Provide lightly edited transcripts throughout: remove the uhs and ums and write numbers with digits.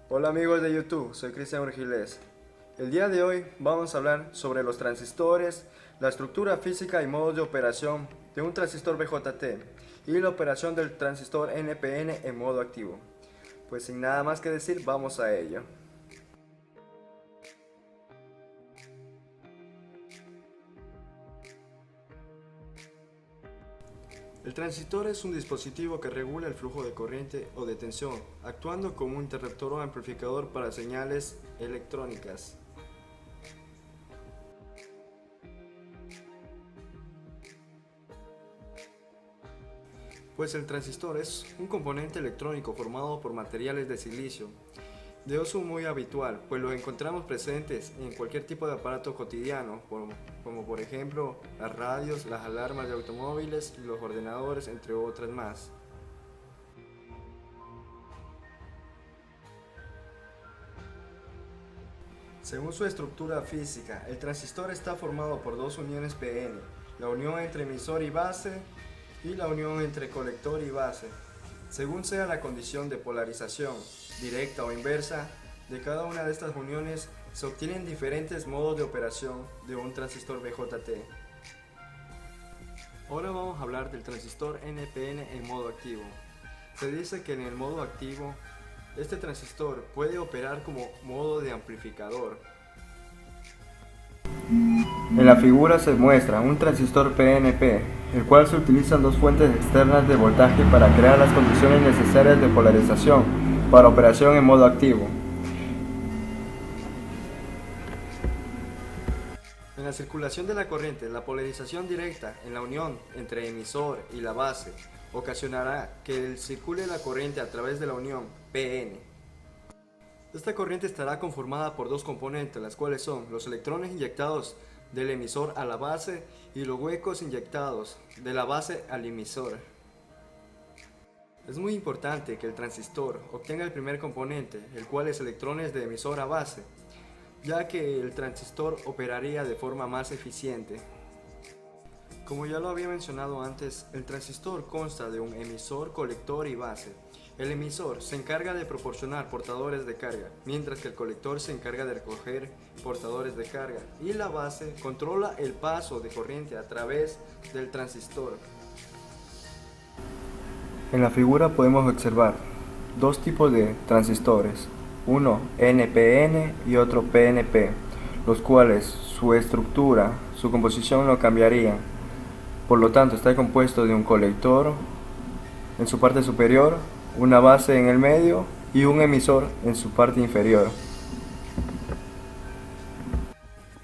Hola amigos de YouTube, soy Cristian Urgilés. El día de hoy vamos a hablar sobre los transistores, la estructura física y modos de operación de un transistor BJT y la operación del transistor NPN en modo activo. Pues sin nada más que decir, vamos a ello. El transistor es un dispositivo que regula el flujo de corriente o de tensión, actuando como un interruptor o amplificador para señales electrónicas. Pues el transistor es un componente electrónico formado por materiales de silicio, de uso muy habitual, pues lo encontramos presentes en cualquier tipo de aparato cotidiano, como por ejemplo las radios, las alarmas de automóviles y los ordenadores, entre otras más. Según su estructura física, el transistor está formado por dos uniones p-n, la unión entre emisor y base y la unión entre colector y base. Según sea la condición de polarización, directa o inversa, de cada una de estas uniones se obtienen diferentes modos de operación de un transistor BJT. Ahora vamos a hablar del transistor NPN en modo activo. Se dice que en el modo activo, este transistor puede operar como modo de amplificador. En la figura se muestra un transistor PNP, el cual se utilizan dos fuentes externas de voltaje para crear las condiciones necesarias de polarización para operación en modo activo. En la circulación de la corriente, la polarización directa en la unión entre emisor y la base ocasionará que circule la corriente a través de la unión PN. Esta corriente estará conformada por dos componentes, las cuales son los electrones inyectados del emisor a la base y los huecos inyectados de la base al emisor. Es muy importante que el transistor obtenga el primer componente, el cual es electrones de emisor a base, ya que el transistor operaría de forma más eficiente. Como ya lo había mencionado antes, el transistor consta de un emisor, colector y base. El emisor se encarga de proporcionar portadores de carga, mientras que el colector se encarga de recoger portadores de carga, y la base controla el paso de corriente a través del transistor. En la figura podemos observar dos tipos de transistores, uno NPN y otro PNP, los cuales su estructura, su composición no cambiaría. Por lo tanto, está compuesto de un colector en su parte superior, una base en el medio y un emisor en su parte inferior.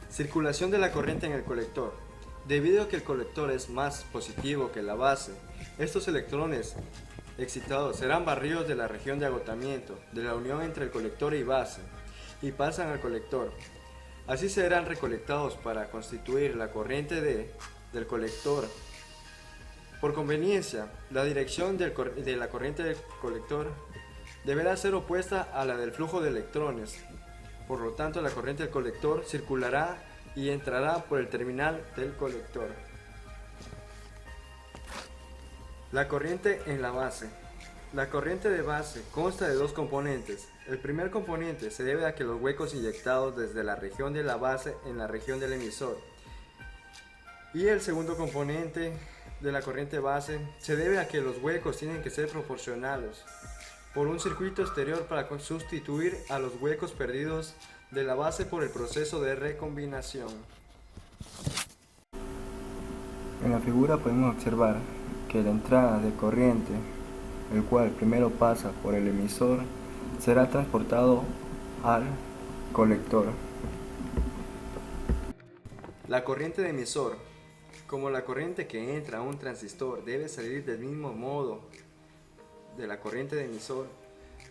Circulación de la corriente en el colector. Debido a que el colector es más positivo que la base, estos electrones excitados serán barridos de la región de agotamiento de la unión entre el colector y base y pasan al colector. Así serán recolectados para constituir la corriente del colector. Por conveniencia, la dirección de la corriente del colector deberá ser opuesta a la del flujo de electrones. Por lo tanto, la corriente del colector circulará y entrará por el terminal del colector. La corriente en la base. La corriente de base consta de dos componentes. El primer componente se debe a que los huecos inyectados desde la región de la base en la región del emisor. Y el segundo componente de la corriente base se debe a que los huecos tienen que ser proporcionales por un circuito exterior para sustituir a los huecos perdidos de la base por el proceso de recombinación. En la figura podemos observar que la entrada de corriente, el cual primero pasa por el emisor, será transportado al colector. La corriente de emisor. Como la corriente que entra a un transistor debe salir del mismo modo de la corriente de emisor,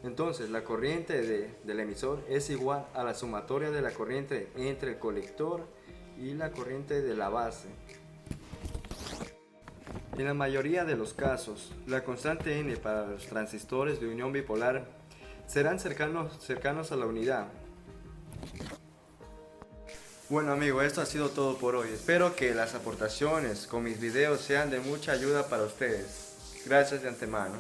entonces la corriente del emisor es igual a la sumatoria de la corriente entre el colector y la corriente de la base. En la mayoría de los casos, la constante N para los transistores de unión bipolar serán cercanos a la unidad. Bueno amigo, esto ha sido todo por hoy. Espero que las aportaciones con mis videos sean de mucha ayuda para ustedes. Gracias de antemano.